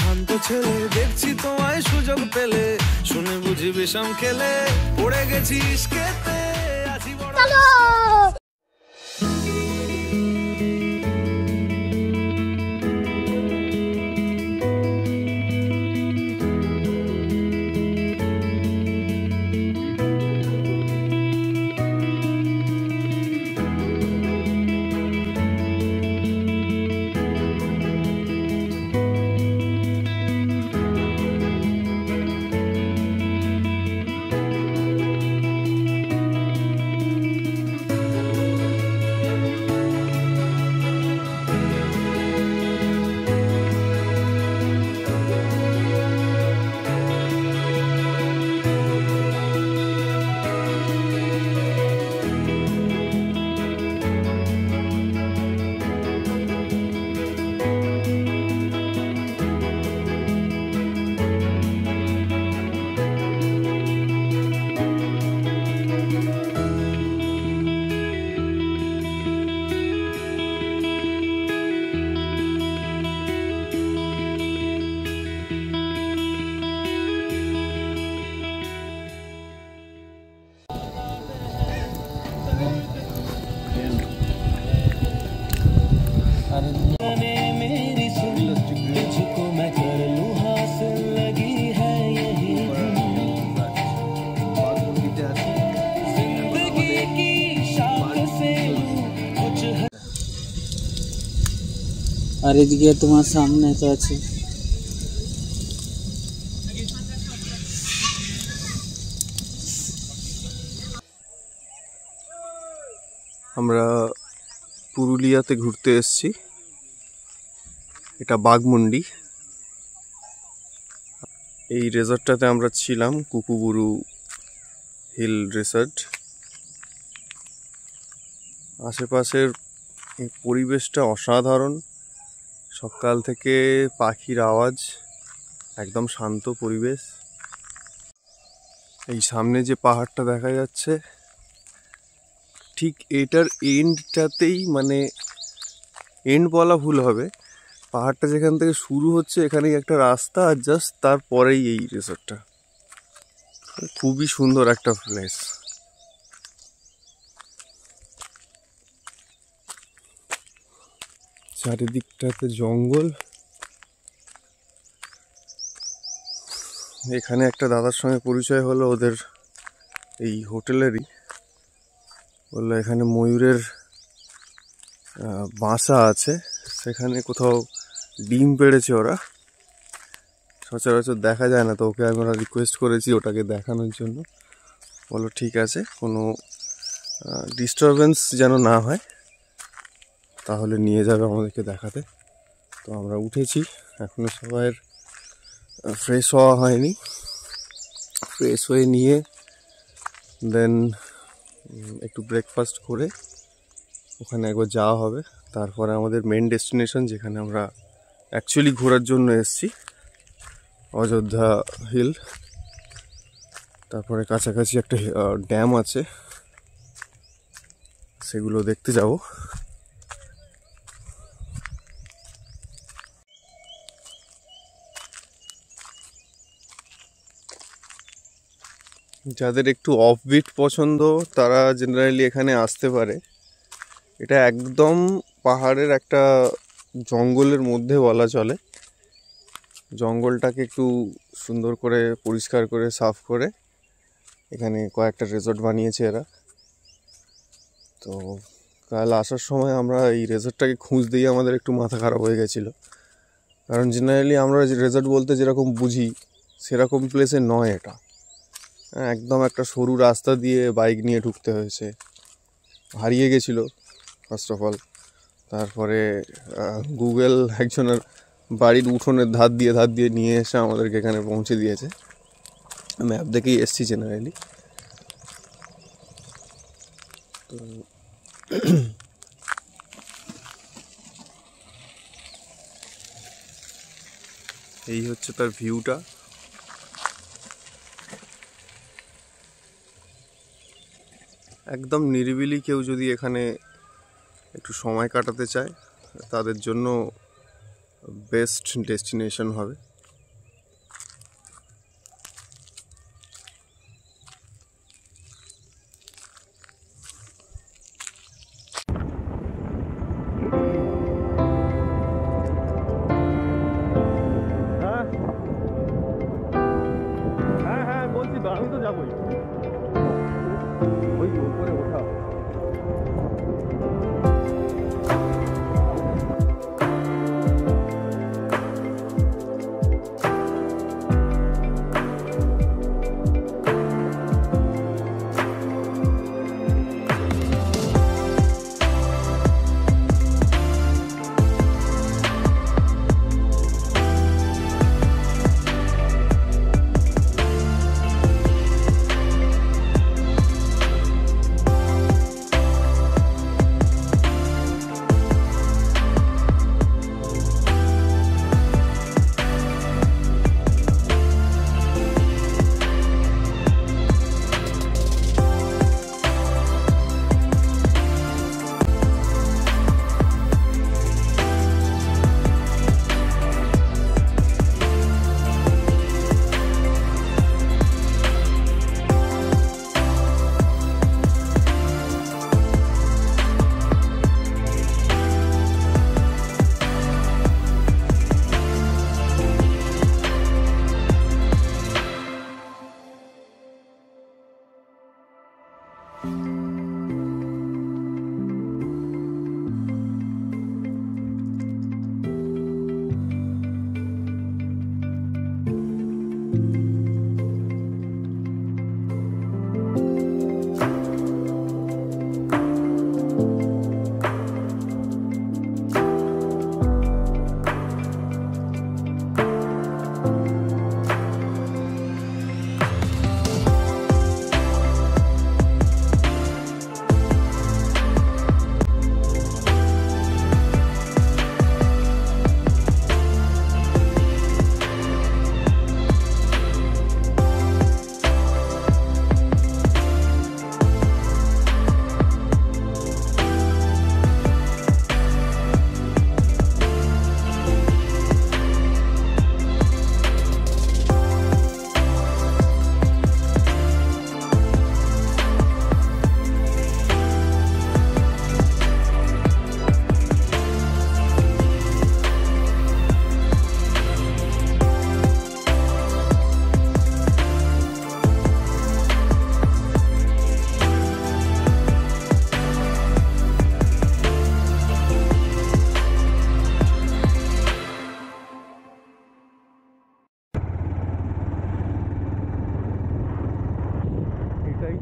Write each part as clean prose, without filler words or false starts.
শান্ত ছেলে, দেখছি তোমায় সুযোগ পেলে, শুনে বুঝি বিষম খেলে, পড়ে গেছি ইশকেতে, আছি বড়। আর এদিকে তোমার সামনে তো আছে আমরা পুরুলিয়াতে ঘুরতে এসেছি। এটা বাঘমুন্ডি। এই রিসর্টটাতে আমরা ছিলাম, কুকুবুরু হিল রিসর্ট। আশেপাশের এই পরিবেশটা অসাধারণ। সকাল থেকে পাখির আওয়াজ, একদম শান্ত পরিবেশ। এই সামনে যে পাহাড়টা দেখা যাচ্ছে, ঠিক এটার এন্ডটাতেই, মানে এন্ড বলা ভুল হবে, পাহাড়টা যেখান থেকে শুরু হচ্ছে এখানেই একটা রাস্তা, আর জাস্ট তারপরেই এই রিসর্টটা। খুবই সুন্দর একটা প্লেস। চারিদিকটাতে জঙ্গল। এখানে একটা দাদার সঙ্গে পরিচয় হলো ওদের এই হোটেলেরই। বললো এখানে ময়ূরের বাসা আছে, সেখানে কোথাও ডিম পেড়েছে ওরা, সচরাচর দেখা যায় না। তো ওকে আমরা রিকোয়েস্ট করেছি ওটাকে দেখানোর জন্য। বললো ঠিক আছে, কোনো ডিস্টারবেন্স যেন না হয়, তাহলে নিয়ে যাবে আমাদেরকে দেখাতে। তো আমরা উঠেছি, এখনো সবাইয়ের ফ্রেশ হওয়া হয়নি। ফ্রেশ হয়ে নিয়ে দেন একটু ব্রেকফাস্ট করে ওখানে একবার যাওয়া হবে। তারপরে আমাদের মেন ডেস্টিনেশন, যেখানে আমরা অ্যাকচুয়ালি ঘোরার জন্য এসেছি, অযোধ্যা হিল। তারপরে কাছাকাছি একটা ড্যাম আছে, সেগুলো দেখতে যাব। যাদের একটু অফবিট পছন্দ তারা জেনারেলি এখানে আসতে পারে। এটা একদম পাহাড়ের একটা জঙ্গলের মধ্যে বলা চলে। জঙ্গলটাকে একটু সুন্দর করে পরিষ্কার করে সাফ করে এখানে কয়েকটা রিসর্ট বানিয়েছে এরা। তো কাল আসার সময় আমরা এই রিসর্টটাকে খুঁজতেই আমাদের একটু মাথা খারাপ হয়ে গেছিলো, কারণ জেনারেলি আমরা রিসর্ট বলতে যেরকম বুঝি সেরকম প্লেসে নয় এটা। একদম একটা সরু রাস্তা দিয়ে বাইক নিয়ে ঢুকতে হয়েছে, হারিয়ে গেছিলো ফার্স্ট অফ অল। তারপরে গুগল একজনের বাড়ির উঠোনের ধার দিয়ে নিয়ে এসে আমাদেরকে এখানে পৌঁছে দিয়েছে। ম্যাপ দেখেই এসছি জেনারেলি। তো এই হচ্ছে তার ভিউটা। একদম নিরিবিলি। কেউ যদি এখানে একটু সময় কাটাতে চায় তাদের জন্য বেস্ট ডেস্টিনেশন হবে। হ্যাঁ হ্যাঁ বলছি তো, আমি তো যাবোই। ওই উপরে ওঠা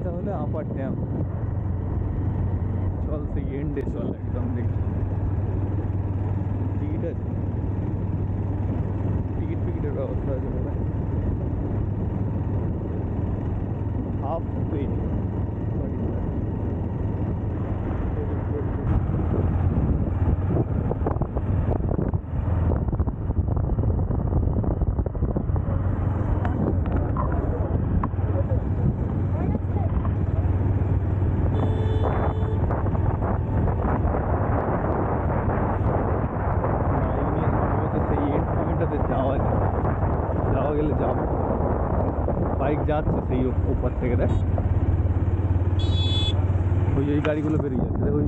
তাহলে আপার ড্যাম। চল সেই এন্ডে চল, একদম দেখি টিকিট আছে, টিকিটের ব্যবস্থা আছে মনে হয়। হাফ ওয়ে যাওয়া গেলে যাবো। বাইক যাচ্ছে সেই উপর থেকে, দেখ ওই গাড়িগুলো বেরিয়ে যাচ্ছে, দেখ ওই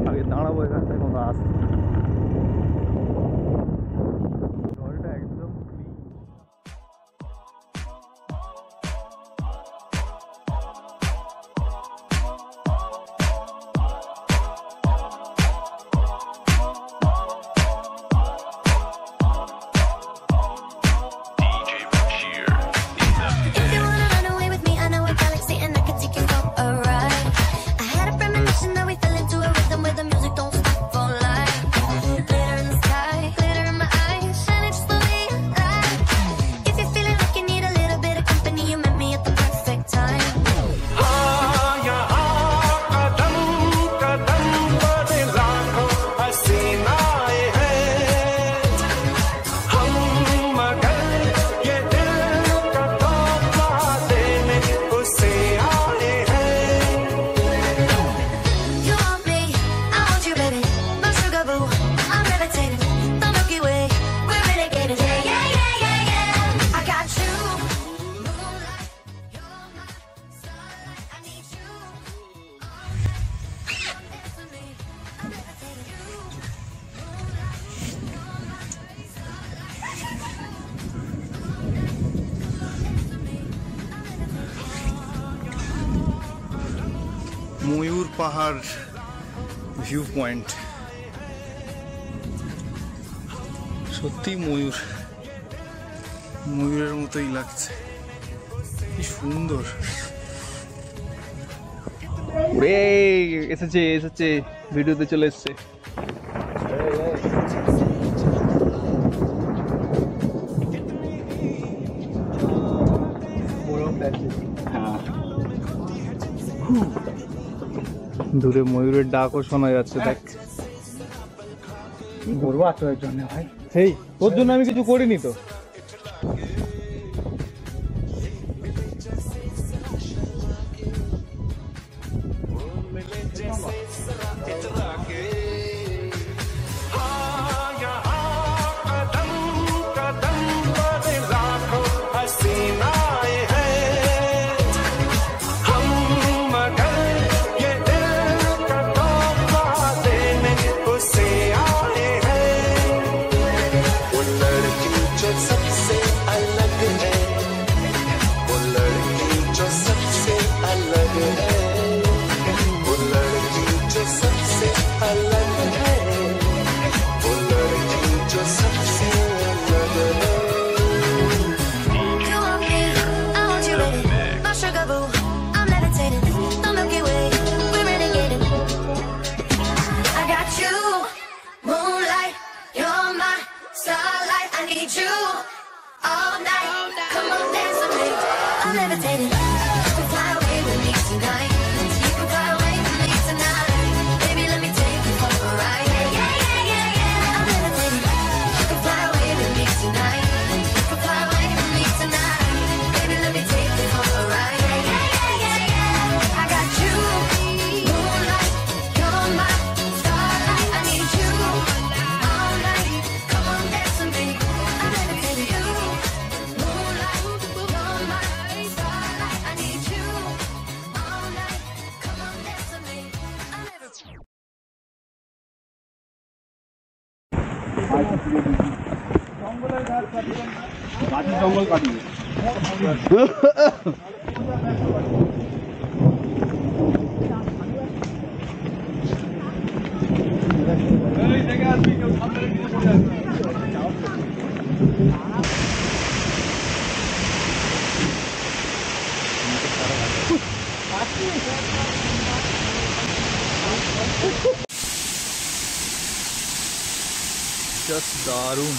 আগে দাঁড়াবো এখানটায়, কোনো আসছে জলটা একদম clean. That we fell into a rhythm where the music don't stop for life. পাহাড় ভিউ পয়েন্ট। সত্যি ময়ূরের মতোই লাগছে, কি সুন্দর। এসেছে ভিডিওতে চলে এসছে। দূরে ময়ূরের ডাকও শোনা যাচ্ছে। দেখ কি করবো আচরের জন্য ভাই, সেই তোর জন্য আমি কিছু করিনি তো। জঙ্গল কাটিয়ে just দারুণ।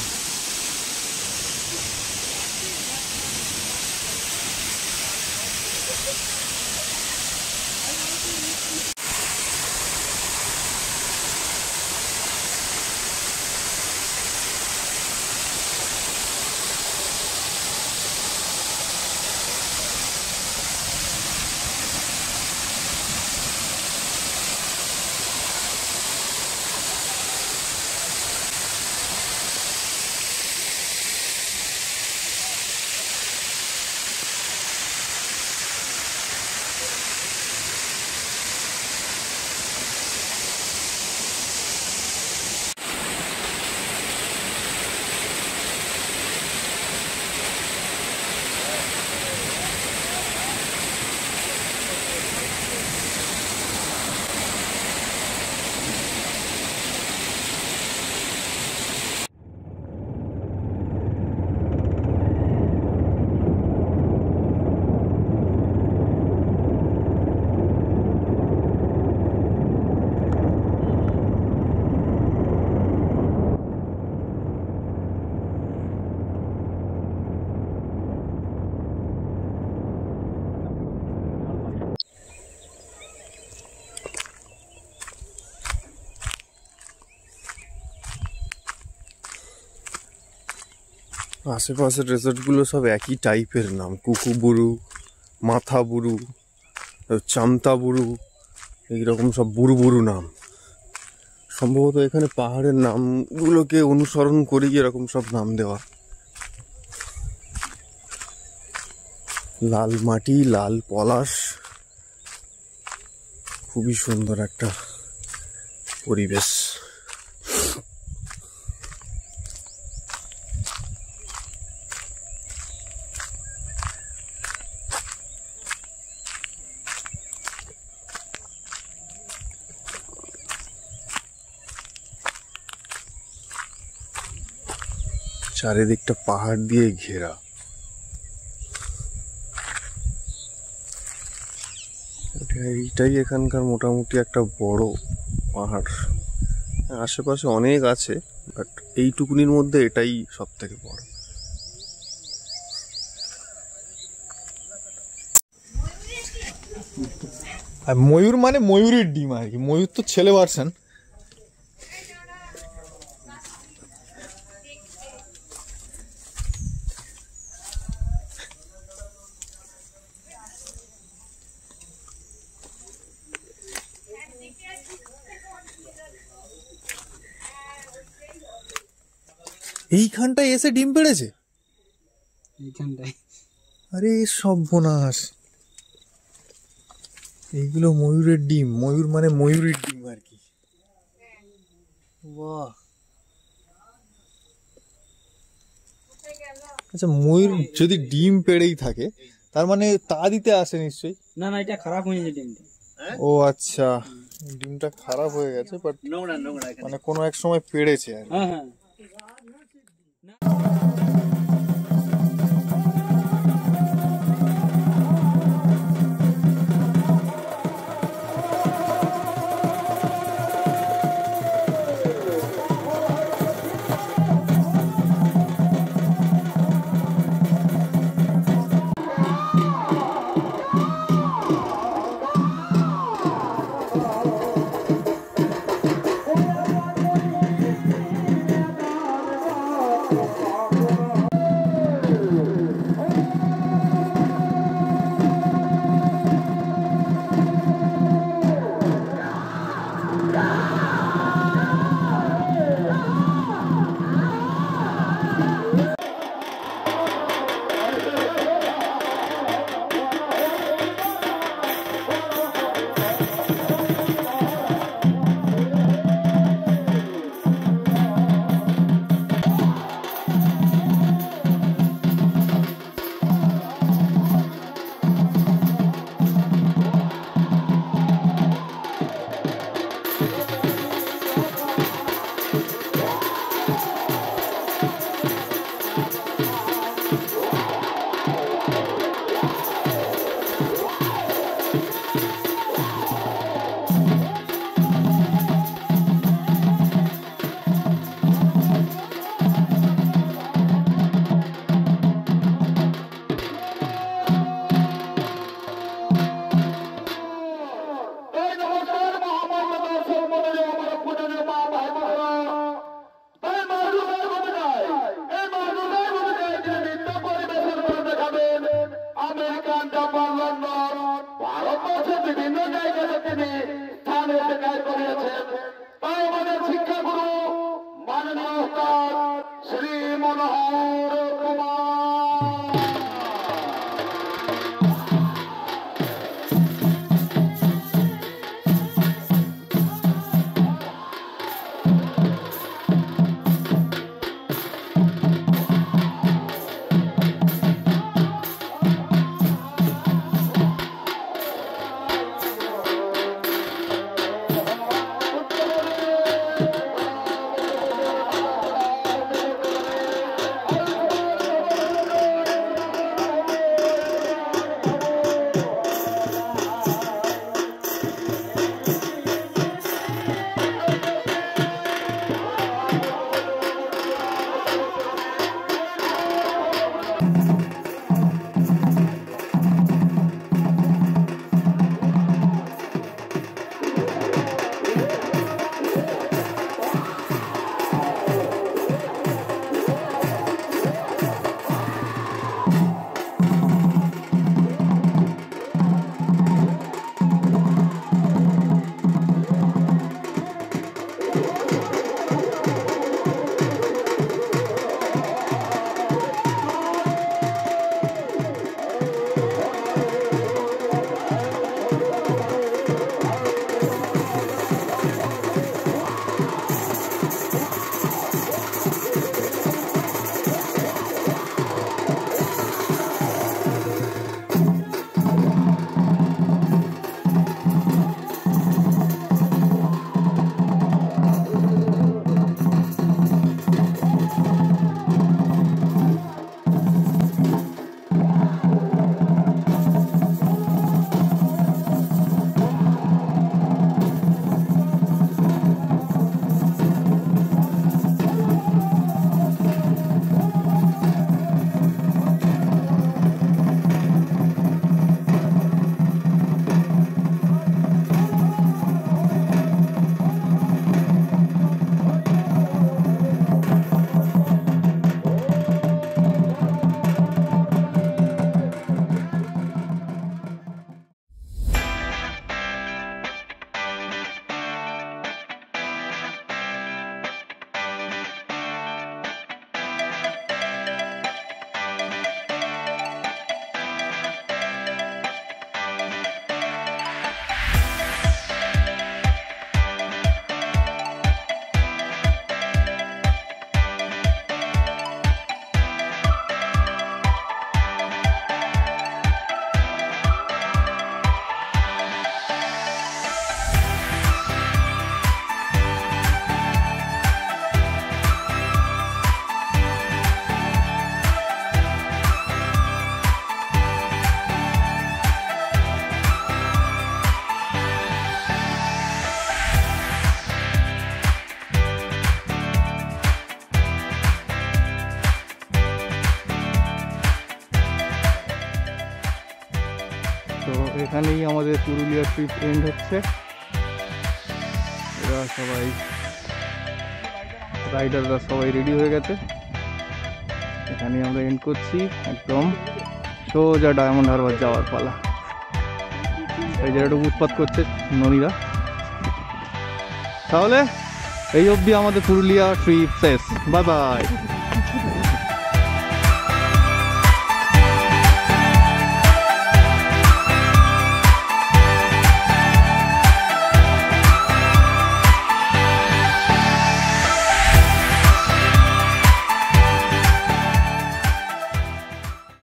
আশেপাশের রিসর্টগুলো সব একই টাইপের নাম, কুকুবুরু, মাথাবুরু, চামতাবুরু, এইরকম সব বুরু বুরু নাম। সম্ভবত এখানে পাহাড়ের নামগুলোকে অনুসরণ করেই এরকম সব নাম দেওয়া। লাল মাটি, লাল পলাশ, খুবই সুন্দর একটা পরিবেশ। চারিদিকটা পাহাড় দিয়ে ঘেরা। এইটাই এখানকার মোটামুটি একটা বড় পাহাড়। আশেপাশে অনেক আছে, বাট এইটুকুনির মধ্যে এটাই সব থেকে বড়। আর ময়ূর মানে ময়ূরের ডিম আর কি, ময়ূর তো ছেলে ভার্সন। এইখানটায় এসে ডিম পেড়েছে, এইখানটায়। আরে সর্বনাশ, এইগুলো ময়ূরের ডিম, ময়ূর মানে ময়ূরের ডিম আর কি। বাহ, আচ্ছা ময়ূর যদি ডিম পেড়েই থাকে তার মানে তা দিতে আসে নিশ্চয়ই। না না, এটা খারাপ হয়ে গেছে ডিমটা। ও আচ্ছা, ডিমটা খারাপ হয়ে গেছে, বাট মানে কোনো এক সময় পেড়েছে আর কি। হ্যাঁ হ্যাঁ। এখানেই আমাদের পুরুলিয়া ট্রিপ এন্ড হচ্ছে। এরা সবাই রাইডাররা সবাই রেডি হয়ে গেছে, এখানেই আমরা এন্ড করছি। একদম সোজা ডায়মন্ড হারবার যাওয়ার পালা। এই জায়গাটা উৎপাত করছে নদীরা। তাহলে এই অবধি আমাদের পুরুলিয়া ট্রিপ শেষ। Bye bye.